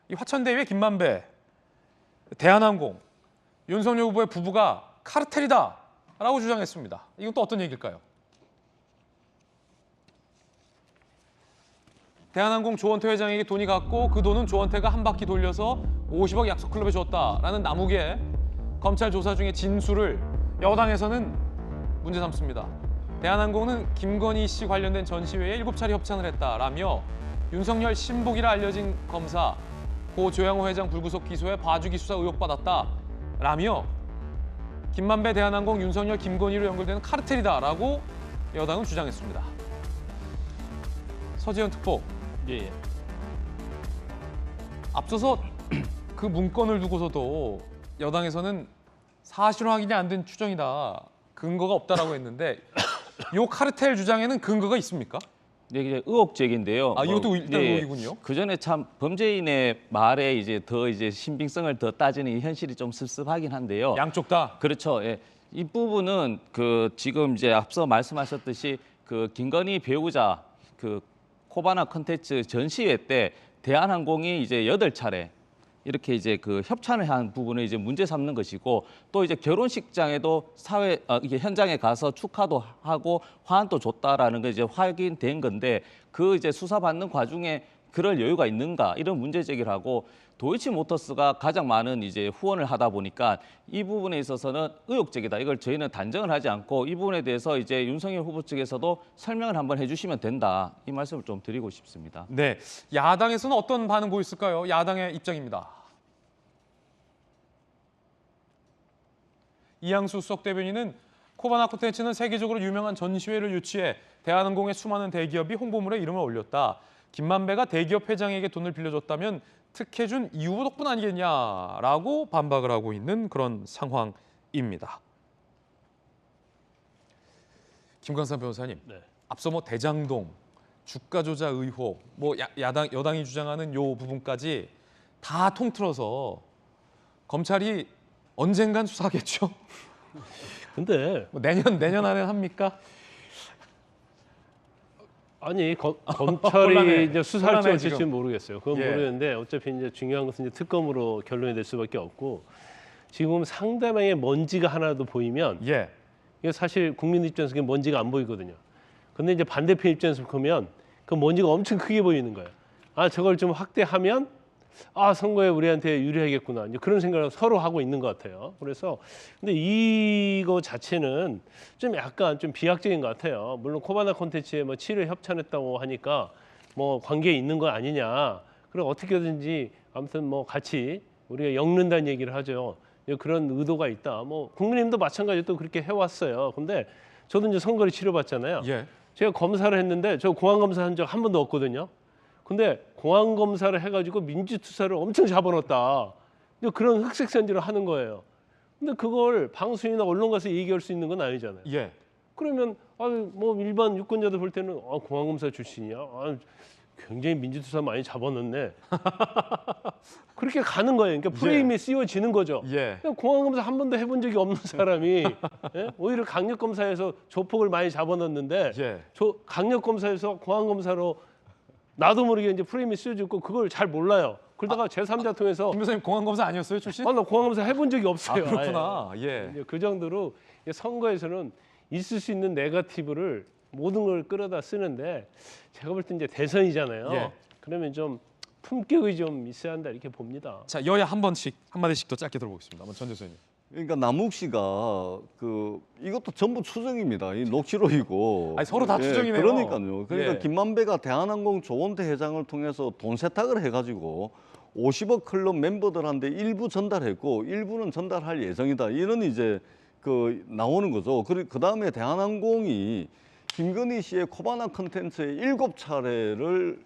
이 화천대유의 김만배, 대한항공, 윤석열 후보의 부부가 카르텔이다라고 주장했습니다. 이건 또 어떤 얘기일까요? 대한항공 조원태 회장에게 돈이 갔고 그 돈은 조원태가 한 바퀴 돌려서 50억 약속클럽에 줬다라는 남욱의 검찰 조사 중에 진술을 여당에서는 문제 삼습니다. 대한항공은 김건희 씨 관련된 전시회에 7차례 협찬을 했다라며 윤석열 신복이라 알려진 검사 고 조양호 회장 불구속 기소에 봐주기 수사 의혹받았다라며 김만배 대한항공 윤석열 김건희로 연결되는 카르텔이다라고 여당은 주장했습니다. 서지현 특보. 예. 앞서서 그 문건을 두고서도 여당에서는 사실 확인이 안 된 추정이다. 근거가 없다라고 했는데 이 카르텔 주장에는 근거가 있습니까? 네, 이제 의혹적인데요. 이것도 일단 네, 의혹이군요. 그 전에 참 범죄인의 말에 이제 더 신빙성을 더 따지는 이 현실이 좀 씁쓸하긴 한데요. 양쪽 다. 그렇죠. 예. 이 부분은 그 지금 이제 앞서 말씀하셨듯이 그 김건희 배우자 그 코바나 콘텐츠 전시회 때 대한항공이 이제 8차례 이렇게 이제 그 협찬을 한 부분을 이제 문제 삼는 것이고 또 이제 결혼식장에도 이게 현장에 가서 축하도 하고 화환도 줬다라는 게 이제 확인된 건데 그 이제 수사받는 과정에 그럴 여유가 있는가 이런 문제 제기를 하고 도이치모터스가 가장 많은 이제 후원을 하다 보니까 이 부분에 있어서는 의혹적이다. 이걸 저희는 단정을 하지 않고 이 부분에 대해서 이제 윤석열 후보 측에서도 설명을 한번 해주시면 된다. 이 말씀을 좀 드리고 싶습니다. 네, 야당에서는 어떤 반응 보였을까요? 야당의 입장입니다. 이양수 수석 대변인은 코바나 콘텐츠는 세계적으로 유명한 전시회를 유치해 대한항공의 수많은 대기업이 홍보물에 이름을 올렸다. 김만배가 대기업 회장에게 돈을 빌려줬다면 특혜준 이 후보 덕분 아니겠냐라고 반박을 하고 있는 그런 상황입니다. 김광삼 변호사님, 네. 앞서 뭐 대장동, 주가 조작 의혹, 뭐 여당이 주장하는 요 부분까지 다 통틀어서 검찰이 언젠간 수사하겠죠? 근데 뭐 내년 안에 합니까? 아니 곤란해. 검찰이 이제 수사할지 곤란해, 어쩔지 지금. 모르겠어요. 그건 예. 모르겠는데 어차피 이제 중요한 것은 이제 특검으로 결론이 될 수밖에 없고 지금 상대방의 먼지가 하나도 보이면 예. 이게 사실 국민 입장에서 먼지가 안 보이거든요. 근데 이제 반대편 입장에서 보면 그 먼지가 엄청 크게 보이는 거예요. 아 저걸 좀 확대하면 아 선거에 우리한테 유리하겠구나 이제 그런 생각을 서로 하고 있는 것 같아요. 그래서 근데 이거 자체는 좀 약간 좀 비약적인 것 같아요. 물론 코바나 콘텐츠에 뭐 치료 협찬했다고 하니까 뭐 관계에 있는 거 아니냐. 그리고 어떻게든지 아무튼 뭐 같이 우리가 엮는다는 얘기를 하죠. 그런 의도가 있다. 뭐 국민의힘도 마찬가지로 또 그렇게 해왔어요. 근데 저도 이제 선거를 치러봤잖아요. 예. 제가 검사를 했는데 저 공안 검사 한 적 한 번도 없거든요. 근데 공안 검사를 해가지고 민주투사를 엄청 잡아놨다. 그런 흑색선전을 하는 거예요. 근데 그걸 방송이나 언론 가서 얘기할 수 있는 건 아니잖아요. 예. 그러면 뭐 일반 유권자들 볼 때는 공안 검사 출신이야. 굉장히 민주투사 많이 잡아놨네. 그렇게 가는 거예요. 그러니까 프레임이 씌워지는 거죠. 예. 공안 검사 한 번도 해본 적이 없는 사람이 예? 오히려 강력 검사에서 조폭을 많이 잡아놨는데 예. 강력 검사에서 공안 검사로 나도 모르게 이제 프레임이 씌워지고 그걸 잘 몰라요. 그러다가 제3자 통해서 김 변호사님 공안검사 아니었어요, 출신? 나 공안 검사 해본 적이 없어요. 그렇구나. 아예. 예. 이제 그 정도로 선거에서는 있을 수 있는 네거티브를 모든 걸 끌어다 쓰는데 제가 볼 때 이제 대선이잖아요. 예. 그러면 좀 품격이 좀 있어야 한다 이렇게 봅니다. 자, 여야 한마디씩 더 짧게 들어보겠습니다. 한번 전 교수님. 그러니까 남욱 씨가 이것도 전부 추정입니다. 이 녹취록이고. 아니, 서로 다 추정이네요. 그러니까요. 그러니까 예. 김만배가 대한항공 조원태 회장을 통해서 돈 세탁을 해가지고 50억 클럽 멤버들한테 일부 전달했고 일부는 전달할 예정이다. 이런 이제 나오는 거죠. 그 다음에 대한항공이 김건희 씨의 코바나 컨텐츠에 7차례를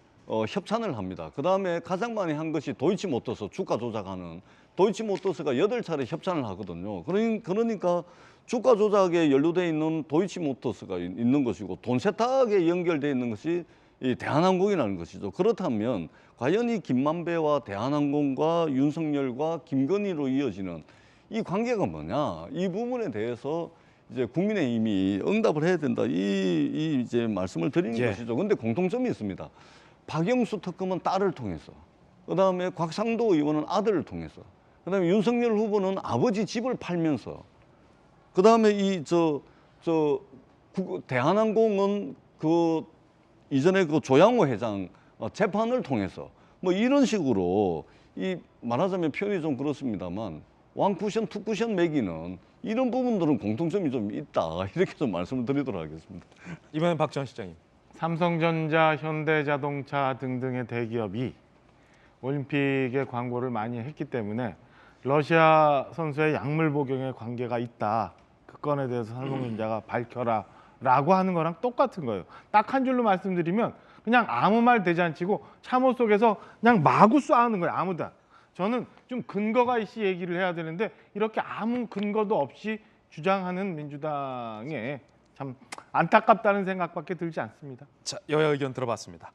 협찬을 합니다. 그 다음에 가장 많이 한 것이 도이치모터스 주가 조작하는 도이치모터스가 8차례 협찬을 하거든요. 그러니까 주가 조작에 연루돼 있는 도이치모터스가 있는 것이고 돈 세탁에 연결돼 있는 것이 이 대한항공이라는 것이죠. 그렇다면 과연 이 김만배와 대한항공과 윤석열과 김건희로 이어지는 이 관계가 뭐냐? 이 부분에 대해서 이제 국민의힘이 응답을 해야 된다. 이 이제 말씀을 드리는 예. 것이죠. 근데 공통점이 있습니다. 박영수 특검은 딸을 통해서 그다음에 곽상도 의원은 아들을 통해서, 그다음에 윤석열 후보는 아버지 집을 팔면서, 그다음에 대한항공은 그 이전에 그 조양호 회장 재판을 통해서 뭐 이런 식으로 이 말하자면 표현이 좀 그렇습니다만 왕쿠션 투쿠션 매기는 이런 부분들은 공통점이 좀 있다, 이렇게 좀 말씀을 드리도록 하겠습니다. 이번엔 박지원 실장님. 삼성전자, 현대자동차 등등의 대기업이 올림픽에 광고를 많이 했기 때문에 러시아 선수의 약물 복용에 관계가 있다. 그 건에 대해서 삼성전자가 밝혀라 라고 하는 거랑 똑같은 거예요. 딱 한 줄로 말씀드리면 그냥 아무 말 대잔치고 참호 속에서 그냥 마구 쏴하는 거예요. 아무다. 저는 좀 근거가 있이 얘기를 해야 되는데 이렇게 아무 근거도 없이 주장하는 민주당에 참 안타깝다는 생각밖에 들지 않습니다. 자, 여야 의견 들어봤습니다.